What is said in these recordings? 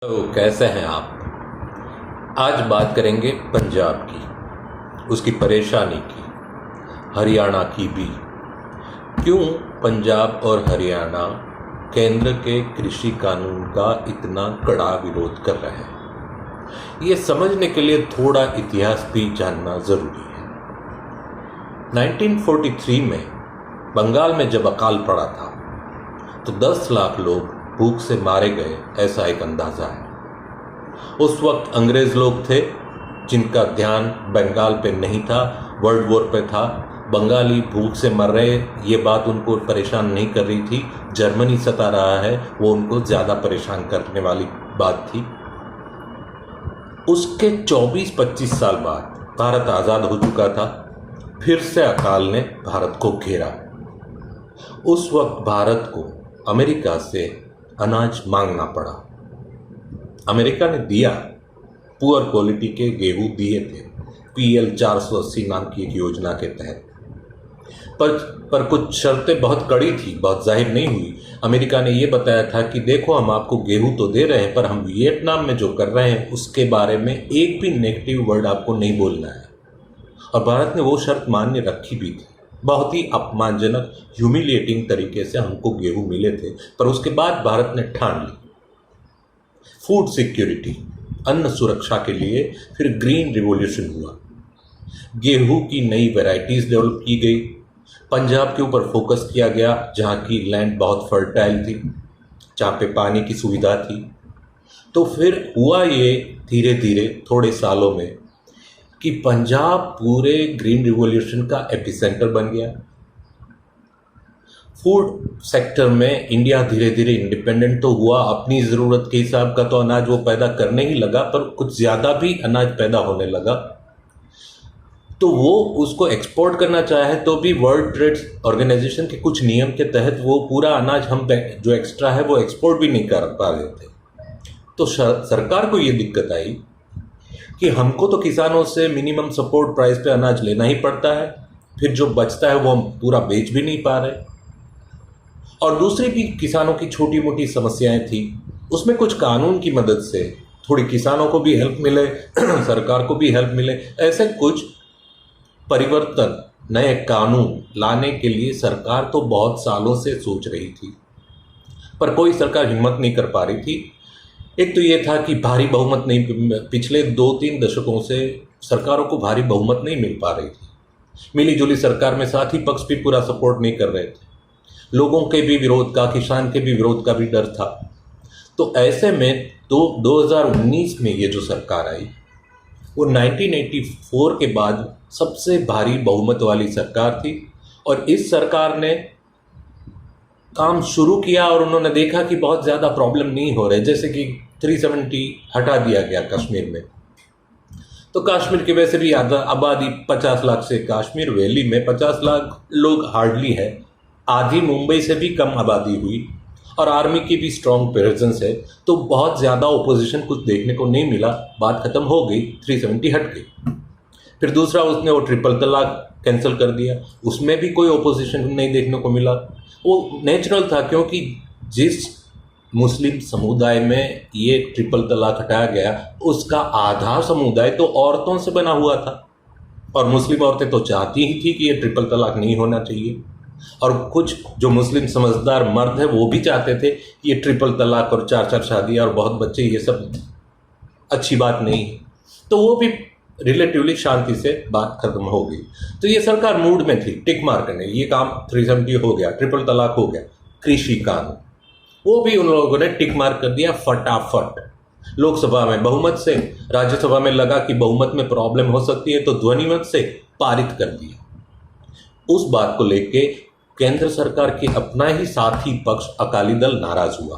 तो कैसे हैं आप। आज बात करेंगे पंजाब की, उसकी परेशानी की, हरियाणा की भी। क्यों पंजाब और हरियाणा केंद्र के कृषि कानून का इतना कड़ा विरोध कर रहे हैं, ये समझने के लिए थोड़ा इतिहास भी जानना ज़रूरी है। 1943 में बंगाल में जब अकाल पड़ा था तो 10 लाख लोग भूख से मारे गए, ऐसा एक अंदाजा है। उस वक्त अंग्रेज लोग थे जिनका ध्यान बंगाल पे नहीं था, वर्ल्ड वॉर पे था। बंगाली भूख से मर रहे, ये बात उनको परेशान नहीं कर रही थी। जर्मनी सता रहा है, वो उनको ज़्यादा परेशान करने वाली बात थी। उसके 24-25 साल बाद भारत आज़ाद हो चुका था। फिर से अकाल ने भारत को घेरा। उस वक्त भारत को अमेरिका से अनाज मांगना पड़ा। अमेरिका ने दिया, पुअर क्वालिटी के गेहूं दिए थे, PL 480 नाम की एक योजना के तहत। पर कुछ शर्तें बहुत कड़ी थी, बहुत जाहिर नहीं हुई। अमेरिका ने यह बताया था कि देखो, हम आपको गेहूं तो दे रहे हैं, पर हम वियतनाम में जो कर रहे हैं उसके बारे में एक भी नेगेटिव वर्ड आपको नहीं बोलना है। और भारत ने वो शर्त मान्य रखी भी थी। बहुत ही अपमानजनक, ह्यूमिलिएटिंग तरीके से हमको गेहूं मिले थे, पर उसके बाद भारत ने ठान ली फूड सिक्योरिटी, अन्न सुरक्षा के लिए। फिर ग्रीन रिवॉल्यूशन हुआ, गेहूं की नई वैरायटीज डेवलप की गई, पंजाब के ऊपर फोकस किया गया जहां की लैंड बहुत फर्टाइल थी, जहां पे पानी की सुविधा थी। तो फिर हुआ ये धीरे धीरे थोड़े सालों में कि पंजाब पूरे ग्रीन रिवॉल्यूशन का एपिसेंटर बन गया। फूड सेक्टर में इंडिया धीरे धीरे इंडिपेंडेंट तो हुआ, अपनी ज़रूरत के हिसाब का तो अनाज वो पैदा करने ही लगा, पर कुछ ज़्यादा भी अनाज पैदा होने लगा। तो वो उसको एक्सपोर्ट करना चाहे तो भी वर्ल्ड ट्रेड ऑर्गेनाइजेशन के कुछ नियम के तहत वो पूरा अनाज हम जो एक्स्ट्रा है वो एक्सपोर्ट भी नहीं कर पा रहे थे। तो सरकार को ये दिक्कत आई कि हमको तो किसानों से मिनिमम सपोर्ट प्राइस पे अनाज लेना ही पड़ता है, फिर जो बचता है वो हम पूरा बेच भी नहीं पा रहे। और दूसरी भी किसानों की छोटी मोटी समस्याएं थी, उसमें कुछ कानून की मदद से थोड़ी किसानों को भी हेल्प मिले सरकार को भी हेल्प मिले, ऐसे कुछ परिवर्तन, नए कानून लाने के लिए सरकार तो बहुत सालों से सोच रही थी, पर कोई सरकार हिम्मत नहीं कर पा रही थी। एक तो ये था कि भारी बहुमत नहीं, पिछले 2-3 दशकों से सरकारों को भारी बहुमत नहीं मिल पा रही थी। मिली जुली सरकार में साथी पक्ष भी पूरा सपोर्ट नहीं कर रहे थे, लोगों के भी विरोध का, किसान के भी विरोध का भी डर था। तो ऐसे में 2019 में ये जो सरकार आई वो 1984 के बाद सबसे भारी बहुमत वाली सरकार थी। और इस सरकार ने काम शुरू किया और उन्होंने देखा कि बहुत ज़्यादा प्रॉब्लम नहीं हो रहे, जैसे कि 370 हटा दिया गया कश्मीर में। तो कश्मीर की वैसे भी आबादी 50 लाख से, कश्मीर वैली में 50 लाख लोग हार्डली है, आधी मुंबई से भी कम आबादी हुई, और आर्मी की भी स्ट्रॉन्ग प्रेजेंस है। तो बहुत ज़्यादा ओपोजिशन कुछ देखने को नहीं मिला, बात खत्म हो गई, 370 हट गई। फिर दूसरा, उसने वो ट्रिपल तलाक कैंसिल कर दिया, उसमें भी कोई ओपोजिशन नहीं देखने को मिला। वो नेचुरल था, क्योंकि जिस मुस्लिम समुदाय में ये ट्रिपल तलाक हटाया गया उसका आधा समुदाय तो औरतों से बना हुआ था, और मुस्लिम औरतें तो चाहती ही थी कि ये ट्रिपल तलाक नहीं होना चाहिए। और कुछ जो मुस्लिम समझदार मर्द है वो भी चाहते थे कि ये ट्रिपल तलाक और 4-4 शादियाँ और बहुत बच्चे, ये सब अच्छी बात नहीं है। तो वो भी रिलेटिवली शांति से बात खत्म हो गई। तो ये सरकार मूड में थी, टिक मार करने, ये काम 370 हो गया, ट्रिपल तलाक हो गया, कृषि कानून वो भी उन लोगों ने टिक मार कर दिया फटाफट। लोकसभा में बहुमत से, राज्यसभा में लगा कि बहुमत में प्रॉब्लम हो सकती है तो ध्वनिमत से पारित कर दिया। उस बात को लेके केंद्र सरकार के अपना ही साथी पक्ष अकाली दल नाराज हुआ,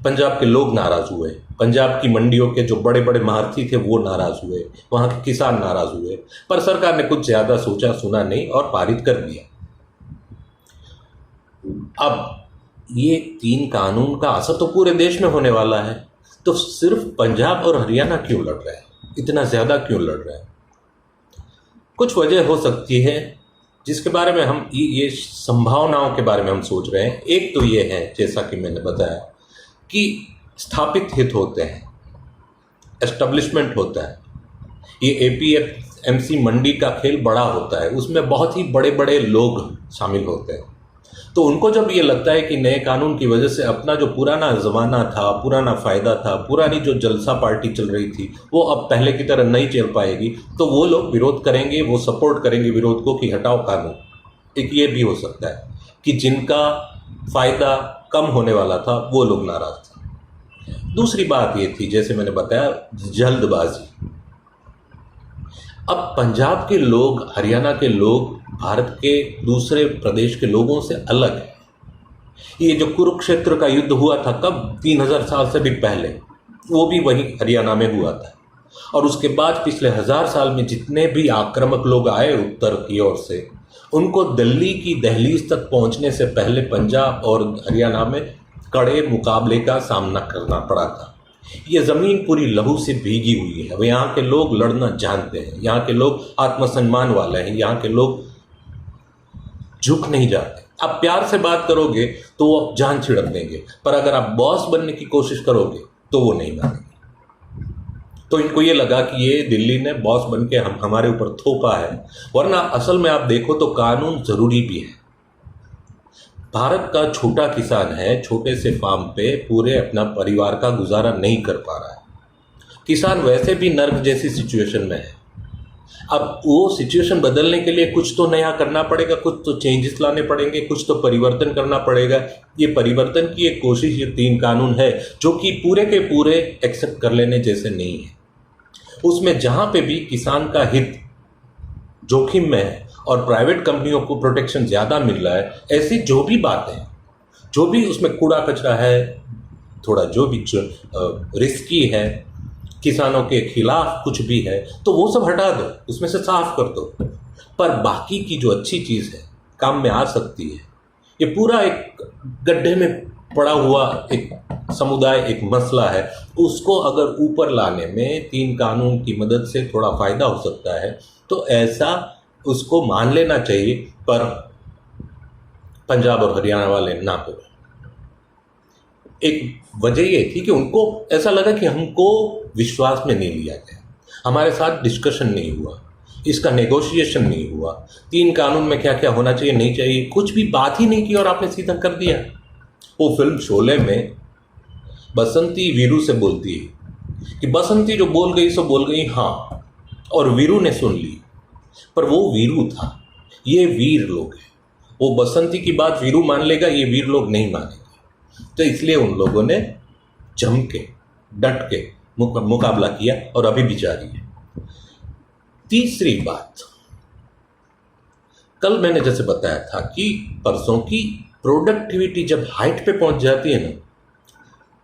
पंजाब के लोग नाराज हुए, पंजाब की मंडियों के जो बड़े बड़े महारथी थे वो नाराज हुए, वहां के किसान नाराज हुए। पर सरकार ने कुछ ज्यादा सोचा सुना नहीं और पारित कर दिया। अब ये 3 कानून का असर तो पूरे देश में होने वाला है, तो सिर्फ पंजाब और हरियाणा क्यों लड़ रहे हैं, इतना ज्यादा क्यों लड़ रहे हैं? कुछ वजह हो सकती है जिसके बारे में हम ये संभावनाओं के बारे में हम सोच रहे हैं। एक तो ये है, जैसा कि मैंने बताया, कि स्थापित हित होते हैं, एस्टेब्लिशमेंट होता है। ये एपीएमसी मंडी का खेल बड़ा होता है, उसमें बहुत ही बड़े बड़े लोग शामिल होते हैं। तो उनको जब ये लगता है कि नए कानून की वजह से अपना जो पुराना ज़माना था, पुराना फ़ायदा था, पुरानी जो जलसा पार्टी चल रही थी वो अब पहले की तरह नहीं चल पाएगी, तो वो लोग विरोध करेंगे, वो सपोर्ट करेंगे विरोध को कि हटाओ कानून। एक ये भी हो सकता है कि जिनका फ़ायदा कम होने वाला था वो लोग नाराज़ थे। दूसरी बात ये थी, जैसे मैंने बताया, जल्दबाजी। अब पंजाब के लोग, हरियाणा के लोग भारत के दूसरे प्रदेश के लोगों से अलग है। ये जो कुरुक्षेत्र का युद्ध हुआ था कब, 3000 साल से भी पहले, वो भी वही हरियाणा में हुआ था। और उसके बाद पिछले 1000 साल में जितने भी आक्रामक लोग आए उत्तर की ओर से, उनको दिल्ली की दहलीज तक पहुंचने से पहले पंजाब और हरियाणा में कड़े मुकाबले का सामना करना पड़ा था। ये ज़मीन पूरी लहू से भीगी हुई है। अब यहाँ के लोग लड़ना जानते हैं, यहाँ के लोग आत्मसम्मान वाले हैं, यहाँ के लोग झुक नहीं जाते। आप प्यार से बात करोगे तो वो जान छिड़क देंगे, पर अगर आप बॉस बनने की कोशिश करोगे तो वो नहीं मानेंगे। तो इनको ये लगा कि ये दिल्ली ने बॉस बन के हमारे ऊपर थोपा है, वरना असल में आप देखो तो कानून ज़रूरी भी है। भारत का छोटा किसान है, छोटे से फार्म पे पूरे अपना परिवार का गुजारा नहीं कर पा रहा है। किसान वैसे भी नर्क जैसी सिचुएशन में है। अब वो सिचुएशन बदलने के लिए कुछ तो नया करना पड़ेगा, कुछ तो चेंजेस लाने पड़ेंगे, कुछ तो परिवर्तन करना पड़ेगा। ये परिवर्तन की एक कोशिश ये 3 कानून है जो कि पूरे के पूरे एक्सेप्ट कर लेने जैसे नहीं है। उसमें जहाँ पे भी किसान का हित जोखिम में है और प्राइवेट कंपनियों को प्रोटेक्शन ज़्यादा मिल रहा है, ऐसी जो भी बातें, जो भी उसमें कूड़ा कचरा है, थोड़ा जो भी रिस्की है, किसानों के खिलाफ कुछ भी है, तो वो सब हटा दो, उसमें से साफ कर दो। पर बाकी की जो अच्छी चीज़ है, काम में आ सकती है। ये पूरा एक गड्ढे में पड़ा हुआ एक समुदाय, एक मसला है, उसको अगर ऊपर लाने में 3 कानून की मदद से थोड़ा फ़ायदा हो सकता है तो ऐसा उसको मान लेना चाहिए। पर पंजाब और हरियाणा वाले ना करें। एक वजह ये थी कि उनको ऐसा लगा कि हमको विश्वास में नहीं लिया गया, हमारे साथ डिस्कशन नहीं हुआ, इसका नेगोशिएशन नहीं हुआ, 3 कानून में क्या क्या होना चाहिए नहीं चाहिए, कुछ भी बात ही नहीं की और आपने सीधा कर दिया। वो फिल्म शोले में बसंती वीरू से बोलती है कि बसंती जो बोल गई सो बोल गई हाँ, और वीरू ने सुन ली। पर वो वीरू था, ये वीर लोग हैं। वो बसंती की बात वीरू मान लेगा, ये वीर लोग नहीं मानेंगे। तो इसलिए उन लोगों ने जम के, डट के मुकाबला किया और अभी भी जारी है। तीसरी बात, कल मैंने जैसे बताया था कि परसों की प्रोडक्टिविटी जब हाइट पे पहुंच जाती है ना,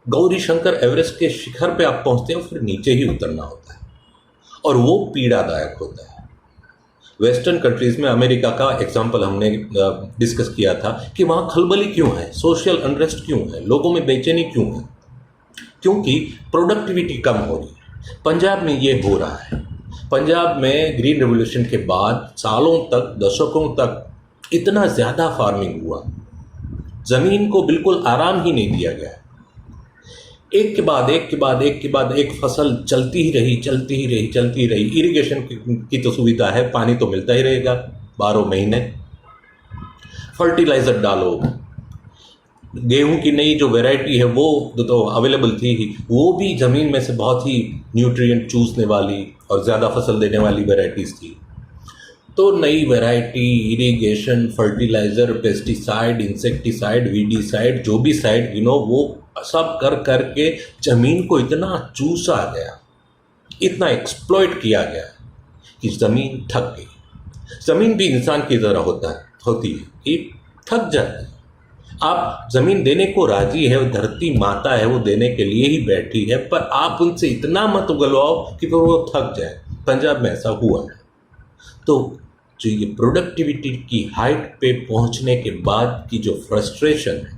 गौरी शंकर एवरेस्ट के शिखर पे आप पहुंचते हो, फिर नीचे ही उतरना होता है और वो पीड़ादायक होता है। वेस्टर्न कंट्रीज़ में अमेरिका का एग्जाम्पल हमने डिस्कस किया था कि वहाँ खलबली क्यों है, सोशल अनरेस्ट क्यों है, लोगों में बेचैनी क्यों है, क्योंकि प्रोडक्टिविटी कम हो रही है। पंजाब में ये हो रहा है। पंजाब में ग्रीन रेवोल्यूशन के बाद सालों तक, दशकों तक इतना ज़्यादा फार्मिंग हुआ, ज़मीन को बिल्कुल आराम ही नहीं दिया गया। एक के बाद एक के बाद एक के बाद एक फसल चलती ही रही। इरिगेशन की तो सुविधा है, पानी तो मिलता ही रहेगा 12 महीने। फर्टिलाइज़र डालो, गेहूं की नई जो वैरायटी है वो तो अवेलेबल थी ही, वो भी ज़मीन में से बहुत ही न्यूट्रिएंट चूसने वाली और ज़्यादा फसल देने वाली वैरायटीज़ थी। तो नई variety, irrigation, fertiliser, pesticide, insecticide, weedicide, जो भी साइड वो सब कर के ज़मीन को इतना चूसा गया, इतना एक्सप्लॉइट किया गया कि ज़मीन थक गई। ज़मीन भी इंसान की तरह होती है कि थक जाती है। आप ज़मीन देने को राजी है, धरती माता है, वो देने के लिए ही बैठी है, पर आप उनसे इतना मत उगलवाओ कि फिर वो थक जाए। पंजाब में ऐसा हुआ है। तो जो ये प्रोडक्टिविटी की हाइट पे पहुंचने के बाद की जो फ्रस्ट्रेशन है,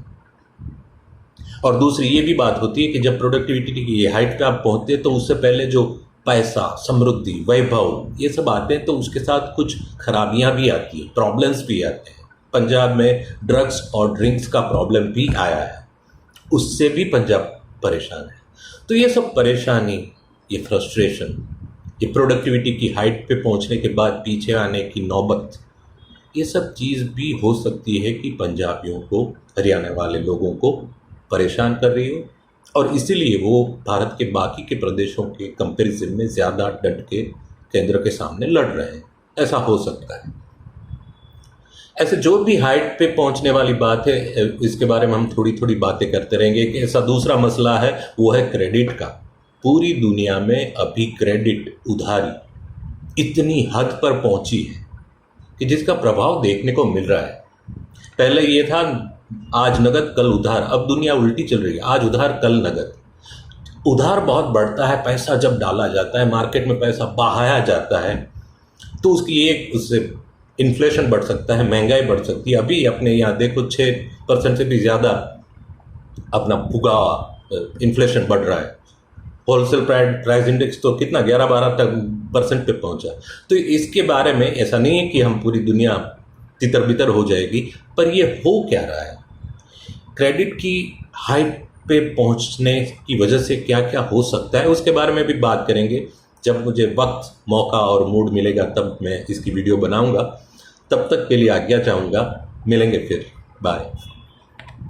और दूसरी ये भी बात होती है कि जब प्रोडक्टिविटी की ये हाइट पे आप पहुंचते हैं तो उससे पहले जो पैसा, समृद्धि, वैभव, ये सब आते हैं तो उसके साथ कुछ खराबियां भी आती हैं, प्रॉब्लम्स भी आते हैं। पंजाब में ड्रग्स और ड्रिंक्स का प्रॉब्लम भी आया है, उससे भी पंजाब परेशान है। तो ये सब परेशानी, ये फ्रस्ट्रेशन, ये प्रोडक्टिविटी की हाइट पे पहुंचने के बाद पीछे आने की नौबत, ये सब चीज़ भी हो सकती है कि पंजाबियों को, हरियाणा वाले लोगों को परेशान कर रही हो, और इसीलिए वो भारत के बाकी के प्रदेशों के कंपैरिजन में ज़्यादा डट के केंद्र के सामने लड़ रहे हैं। ऐसा हो सकता है। ऐसे जो भी हाइट पे पहुंचने वाली बात है, इसके बारे में हम थोड़ी थोड़ी बातें करते रहेंगे। एक ऐसा दूसरा मसला है, वो है क्रेडिट का। पूरी दुनिया में अभी क्रेडिट, उधारी इतनी हद पर पहुंची है कि जिसका प्रभाव देखने को मिल रहा है। पहले ये था आज नगद कल उधार, अब दुनिया उल्टी चल रही है, आज उधार कल नगद। उधार बहुत बढ़ता है, पैसा जब डाला जाता है मार्केट में, पैसा बहाया जाता है, तो उससे इन्फ्लेशन बढ़ सकता है, महंगाई बढ़ सकती है। अभी अपने यहाँ देखो 6% से भी ज़्यादा अपना फुगा इन्फ्लेशन बढ़ रहा है। होलसेल प्राइस इंडेक्स तो कितना 11-12% पे पहुंचा। तो इसके बारे में ऐसा नहीं है कि हम पूरी दुनिया तितर बितर हो जाएगी, पर ये हो क्या रहा है, क्रेडिट की हाइट पे पहुंचने की वजह से क्या क्या हो सकता है, उसके बारे में भी बात करेंगे। जब मुझे वक्त, मौका और मूड मिलेगा तब मैं इसकी वीडियो बनाऊंगा। तब तक के लिए आज्ञा चाहूँगा, मिलेंगे फिर, बाय।